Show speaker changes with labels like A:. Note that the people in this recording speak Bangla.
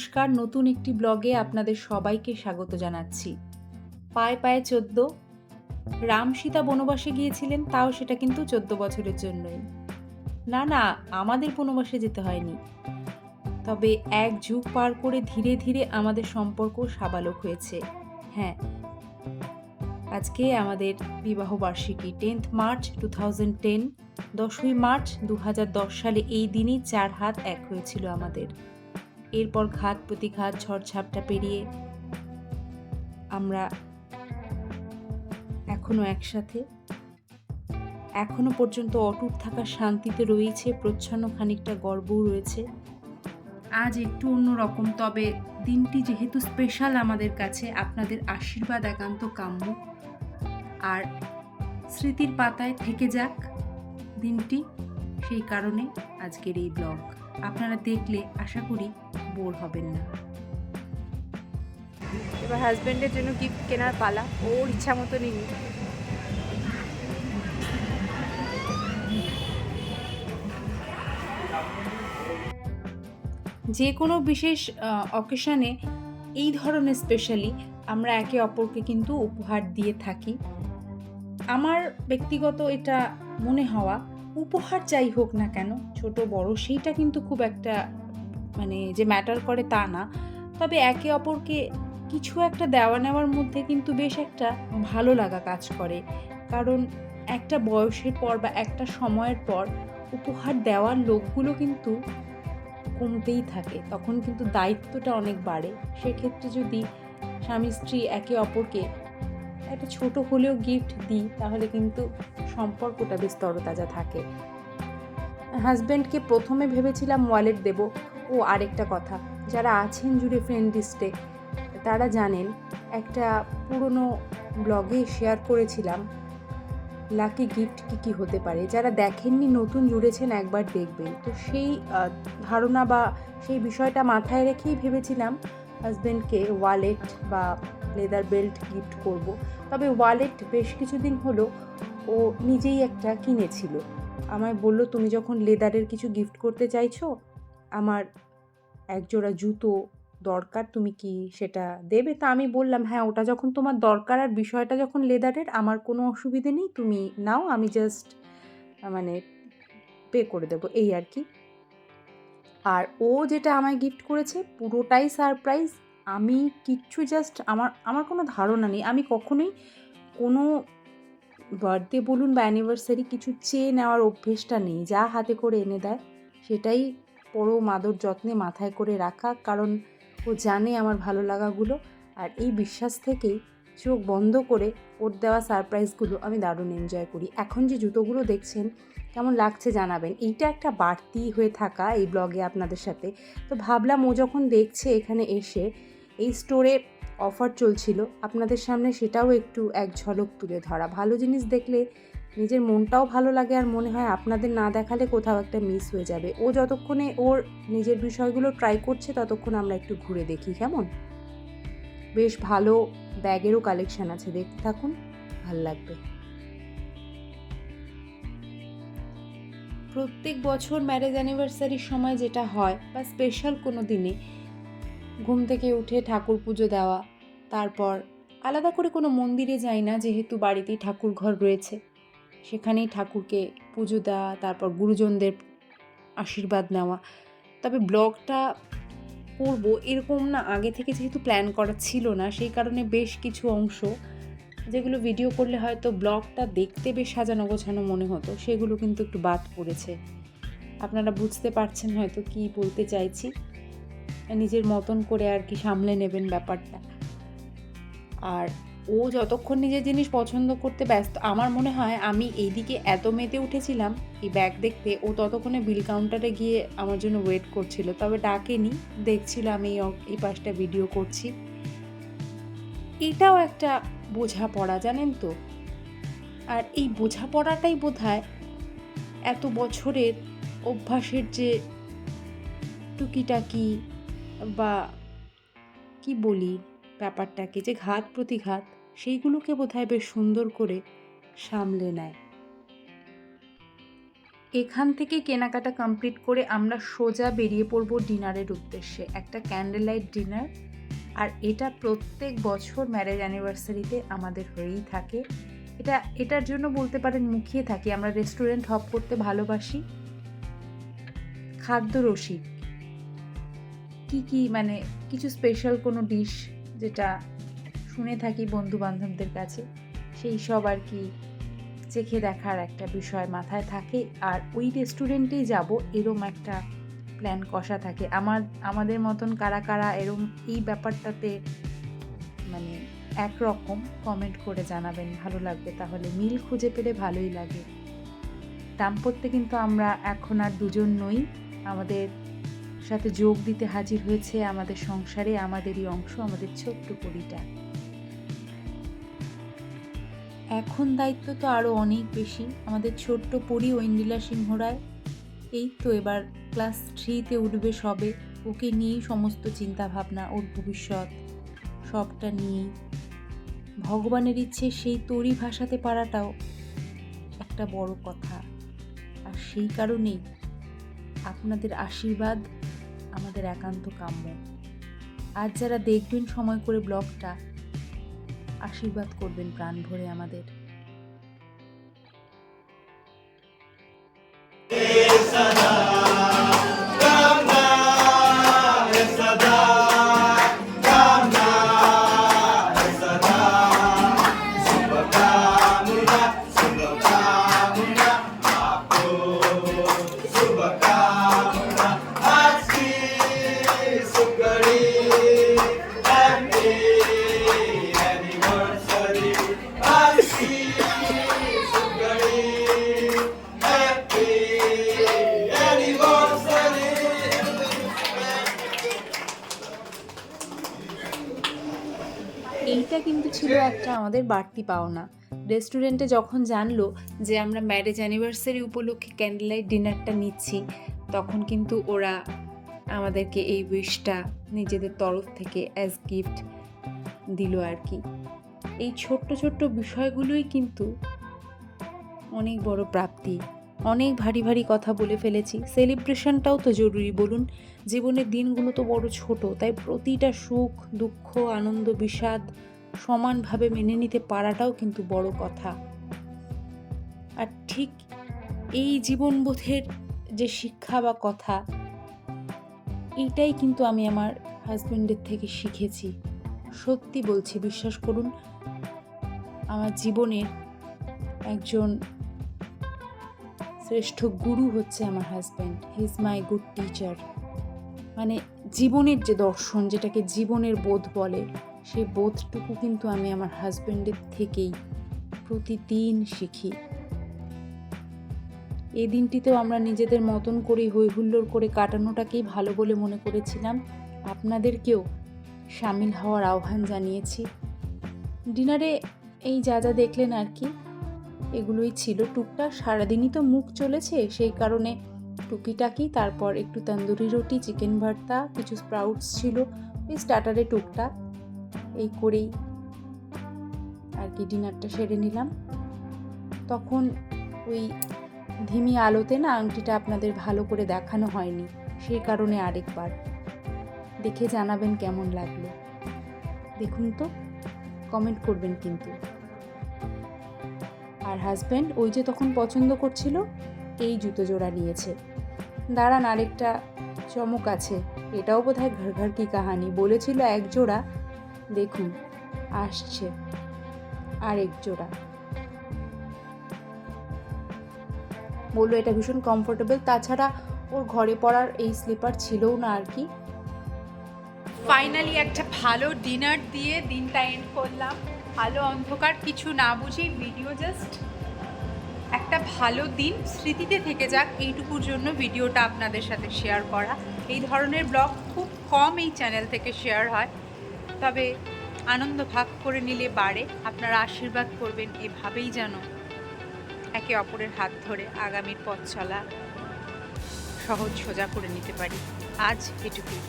A: নমস্কার, নতুন একটি ব্লগে আপনাদের সবাইকে স্বাগত জানাচ্ছি। পায়ে পায়ে ১৪ রাম সীতা বনবাসে গিয়েছিলেন, তাও সেটা কিন্তু ১৪ বছরের জন্যই। না, আমাদের বনবাসে যেতে হয়নি। তবে এক যুগ পার করে ধীরে ধীরে আমাদের সম্পর্ক সাবালক হয়েছে। হ্যাঁ, আজকে আমাদের বিবাহবার্ষিকী 10th মার্চ 2010, 10ই মার্চ 2010 সালে এই দিনই ৪ হাত এক হয়েছিল আমাদের। এরপর ঘাত প্রতিঘাত ঝড়-ঝাপটা পেরিয়ে আমরা এখনো একসাথে। এখনো পর্যন্ত অটুট থাকার শান্তিতে রয়েছে, প্রচ্ছন্ন খানিকটা গর্বও রয়েছে। আজ একটু অন্যরকম, তবে দিনটি যেহেতু স্পেশাল আমাদের কাছে, আপনাদের আশীর্বাদ একান্ত কাম্য। আর স্মৃতির পাতায় থেকে যাক দিনটি, সেই কারণে আজকের এই ব্লগ। আপনারা দেখলে আশা করি বোর হবেন না।
B: এবার হাজব্যান্ডের জন্য গিফট কেনার পালা, ওর ইচ্ছা মতো নিন।
A: যে কোনো বিশেষ অকেশনে এই ধরনের স্পেশালি আমরা একে অপরকে কিন্তু উপহার দিয়ে থাকি। আমার ব্যক্তিগত এটা মনে হওয়া, উপহার যাই হোক না কেন, ছোট বড় সেইটা কিন্তু খুব একটা যে ম্যাটার করে তা না। তবে একে অপরকে কিছু একটা দেওয়া নেওয়ার মধ্যে কিন্তু বেশ একটা ভালো লাগা কাজ করে। কারণ একটা বয়সের পর বা একটা সময়ের পর উপহার দেওয়ার লোকগুলো কিন্তু কমতেই থাকে, তখন কিন্তু দায়িত্বটা অনেক বাড়ে। সেক্ষেত্রে যদি স্বামী স্ত্রী একে অপরকে একটা ছোট হলেও গিফট দিই, তাহলে কিন্তু সম্পর্কটা বেশ তরতাজা থাকে। হাজব্যান্ডকে প্রথমে ভেবেছিলাম ওয়ালেট দেব। ও আরেকটা কথা, যারা আছেন জুড়ে ফ্রেন্ড লিস্টে তারা জানেন, একটা পুরনো ব্লগে শেয়ার করেছিলাম লাকি গিফট কী হতে পারে। যারা দেখেননি, নতুন জুড়েছেন, একবার দেখবেন। তো সেই ধারণা বা সেই বিষয়টা মাথায় রেখেই ভেবেছিলাম হাজব্যান্ডকে ওয়ালেট বা লেদার বেল্ট গিফট করব। তবে ওয়ালেট বেশ কিছুদিন হলো ও নিজেই একটা কিনেছিল। আমায় বলল, তুমি যখন লেদারের কিছু গিফট করতে চাইছো, আমার একজোড়া জুতো দরকার, তুমি কি সেটা দেবে? তা আমি বললাম, হ্যাঁ, ওটা যখন তোমার দরকার আর বিষয়টা যখন লেদারের, আমার কোনো অসুবিধে নেই, তুমি নাও, আমি জাস্ট পে করে দেবো, এই আর কি। আর ও যেটা আমায় গিফট করেছে পুরোটাই সারপ্রাইজ। আমি কিচ্ছু জাস্ট আমার কোনো ধারণা নেই। আমি কখনোই কোনো বার্থডে বলুন বা অ্যানিভার্সারি কিছু চেয়ে নেওয়ার অভ্যেসটা নেই। যা হাতে করে এনে দেয় সেটাই পরম আদর যত্নে মাথায় করে রাখা, কারণ ও জানে আমার ভালো লাগাগুলো। আর এই বিশ্বাস থেকেই চোখ বন্ধ করে ওর দেওয়া সারপ্রাইজগুলো আমি দারুণ এনজয় করি। এখন যে জুতোগুলো দেখছেন কেমন লাগছে জানাবেন। এইটা একটা বাড়তি হয়ে থাকা এই ব্লগে আপনাদের সাথে। তো ভাবলাম ও যখন দেখছে এখানে এসে, এই স্টোরে অফার চলছিল, আপনাদের সামনে সেটাও একটু এক ঝলক তুলে ধরা। ভালো জিনিস দেখলে নিজের মনটাও ভালো লাগে, আর মনে হয় আপনাদের না দেখালে কোথাও একটা মিস হয়ে যাবে। ও যতক্ষণে ওর নিজের বিষয়গুলো ট্রাই করছে, ততক্ষণ আমরা একটু ঘুরে দেখি কেমন। বেশ ভালো ব্যাগেরও কালেকশন আছে, দেখতে থাকুন, ভাল লাগবে। প্রত্যেক বছর ম্যারেজ অ্যানিভার্সারির সময় যেটা হয় বা স্পেশাল কোনো দিনে ঘুম থেকে উঠে ঠাকুর পুজো দেওয়া, তারপর আলাদা করে কোনো মন্দিরে যাই না, যেহেতু বাড়িতেই ঠাকুর ঘর রয়েছে, সেখানেই ঠাকুরকে পুজো দেওয়া, তারপর গুরুজনদের আশীর্বাদ নেওয়া। তবে ব্লগটা করব এরকম না, আগে থেকে যেহেতু প্ল্যান করা ছিল না, সেই কারণে বেশ কিছু অংশ যেগুলো ভিডিও করলে হয়তো ব্লগটা দেখতে বেশ সাজানো গোছানো মনে হতো, সেগুলো কিন্তু একটু বাদ পড়েছে। আপনারা বুঝতে পারছেন হয়তো কি বলতে চাইছি। নিজের মতন করে আর কি সামলে নেবেন ব্যাপারটা। আর ও যতক্ষণ নিজের জিনিস পছন্দ করতে ব্যস্ত, আমার মনে হয় আমি এইদিকে এত মেতে উঠেছিলাম এই ব্যাগ দেখতে, ও ততক্ষণে বিল কাউন্টারে গিয়ে আমার জন্য ওয়েট করছিল। তবে ডাকেনি, দেখছিল আমি এই পাশটা ভিডিও করছি। এটাও একটা বোঝাপড়া, জানেন তো। আর এই বোঝাপড়াটাই বোধহয় এত বছরের অভ্যাসের যে টুকিটাকি বা কি বলি ব্যাপারটাকে, যে ঘাত প্রতিঘাত, সেইগুলোকে বোধহয় বেশ সুন্দর করে সামলে নেয়। এখান থেকে কেনাকাটা কমপ্লিট করে আমরা সোজা বেরিয়ে পড়বো ডিনারের উদ্দেশ্যে, একটা ক্যান্ডেল লাইট ডিনার। আর এটা প্রত্যেক বছর ম্যারেজ অ্যানিভার্সারিতে আমাদের হয়েই থাকে। এটার জন্য বলতে পারেন মুখিয়ে থাকি। আমরা রেস্টুরেন্ট হপ করতে ভালোবাসি, খাদ্য রসিক। কি মানে কিছু স্পেশাল কোনো ডিশ যেটা শুনে থাকি বন্ধু বান্ধবদের কাছে, সেই সব আর কি চেখে দেখার একটা বিষয় মাথায় থাকে। আর ওই রেস্টুরেন্টেই যাব এরম একটা প্ল্যান কষা থাকে। আমাদের মতন কারা কারা এরম এই ব্যাপারটাতে মানে একরকম কমেন্ট করে জানাবেন, ভালো লাগবে। তাহলে মিল খুঁজে পেলে ভালোই লাগে। দাম্পত্যে কিন্তু আমরা এখন আর দুজন নই, আমাদের সাথে যোগ দিতে হাজির হয়েছে আমাদের সংসারে আমাদেরই অংশ, আমাদের ছোট্ট পরিটা। এখন দায়িত্ব তো আরও অনেক বেশি। আমাদের ছোট্ট পরি ঐন্দ্রিলা সিংহ রায় এই তো এবার ক্লাস 3-তে উঠবে সবে। ওকে নিয়েই সমস্ত চিন্তাভাবনা, ওর ভবিষ্যৎ সবটা নিয়েই। ভগবানের ইচ্ছে সেই তরি ভাসাতে পারাটাও একটা বড় কথা। আর সেই কারণেই আপনাদের আশীর্বাদ আমাদের একান্ত কাম্য। আজ যারা দেখবেন সময় করে ব্লগটা, আশীর্বাদ করবেন প্রাণ ভরে আমাদের। এইটা কিন্তু ছিল একটা আমাদের বাড়তি পাওনা। রেস্টুরেন্টে যখন জানলো যে আমরা ম্যারেজ অ্যানিভার্সারি উপলক্ষে ক্যান্ডেল লাইট ডিনারটা নিচ্ছি, তখন কিন্তু ওরা আমাদেরকে এই উইশটা নিজেদের তরফ থেকে অ্যাজ গিফট দিল আর কি। এই ছোট্ট ছোট্ট বিষয়গুলোই কিন্তু অনেক বড় প্রাপ্তি। অনেক ভারী ভারী কথা বলে ফেলেছি। সেলিব্রেশনটাও তো জরুরি, বলুন। জীবনের দিনগুলো তো বড় ছোট, তাই প্রতিটা সুখ দুঃখ আনন্দ বিষাদ সমানভাবে মেনে নিতে পারাটাও কিন্তু বড় কথা। আর ঠিক এই জীবনবোধের যে শিক্ষা বা কথা, এইটাই কিন্তু আমি আমার হাজব্যান্ডের থেকে শিখেছি। সত্যি বলছি, বিশ্বাস করুন, আমার জীবনের একজন শ্রেষ্ঠ গুরু হচ্ছে আমার husband. He is my good teacher. মানে জীবনের যে দর্শন, যেটাকে জীবনের বোধ বলে, সেই বোধটুকু কিন্তু আমি আমার হাজব্যান্ডের থেকেই প্রতিদিন শিখি। এই দিনটিতেও আমরা নিজেদের মতন করে হই হুল্লোড় করে কাটানোটাকেই ভালো বলে মনে করেছিলাম। আপনাদেরকেও সামিল হওয়ার আহ্বান জানিয়েছি। ডিনারে এই যা যা দেখলেন আর কি, এগুলোই ছিল টুকটাক। সারাদিনই তো মুখ চলেছে, সেই কারণে টুকিটাকি। তারপর একটু তন্দুরি রুটি, চিকেন ভর্তা, কিছু স্প্রাউটস ছিল, এই স্টার্টারে টুকটাক। এই করেই আর কি ডিনারটা সেরে নিলাম। তখন ওই ধিমি আলোতে না আংটিটা আপনাদের ভালো করে দেখানো হয়নি, সেই কারণে আরেকবার দেখে জানাবেন কেমন লাগলো। দেখুন তো, কমেন্ট করবেন কিন্তু। আর হাজব্যান্ড ওই যে তখন পছন্দ করছিল, এই জুতো জোড়া নিয়েছে। দাঁড়ান, আরেকটা চমক আছে। এটাও বোধহয় ঘর ঘর কি কাহানি। বলেছিল এক জোড়া, দেখুন আসছে আরেক জোড়া। বললো এটা ভীষণ কমফোর্টেবল। তাছাড়া ওর ঘরে পরার এই স্লিপার ছিলও না আর কি।
B: ফাইনালি একটা ভালো ডিনার দিয়ে দিনটা এন্ড করলাম। আলো অন্ধকার কিছু না বুঝেই ভিডিও, জাস্ট একটা ভালো দিন স্মৃতিতে থেকে যাক, এইটুকুর জন্য ভিডিওটা আপনাদের সাথে শেয়ার করা। এই ধরনের ব্লগ খুব কম এই চ্যানেল থেকে শেয়ার হয়, তবে আনন্দ ভাগ করে নিলে বাড়ে। আপনারা আশীর্বাদ করবেন এভাবেই যেন একে অপরের হাত ধরে আগামীর পথ চলা সহজ সোজা করে নিতে পারি। আজ এটুকুই।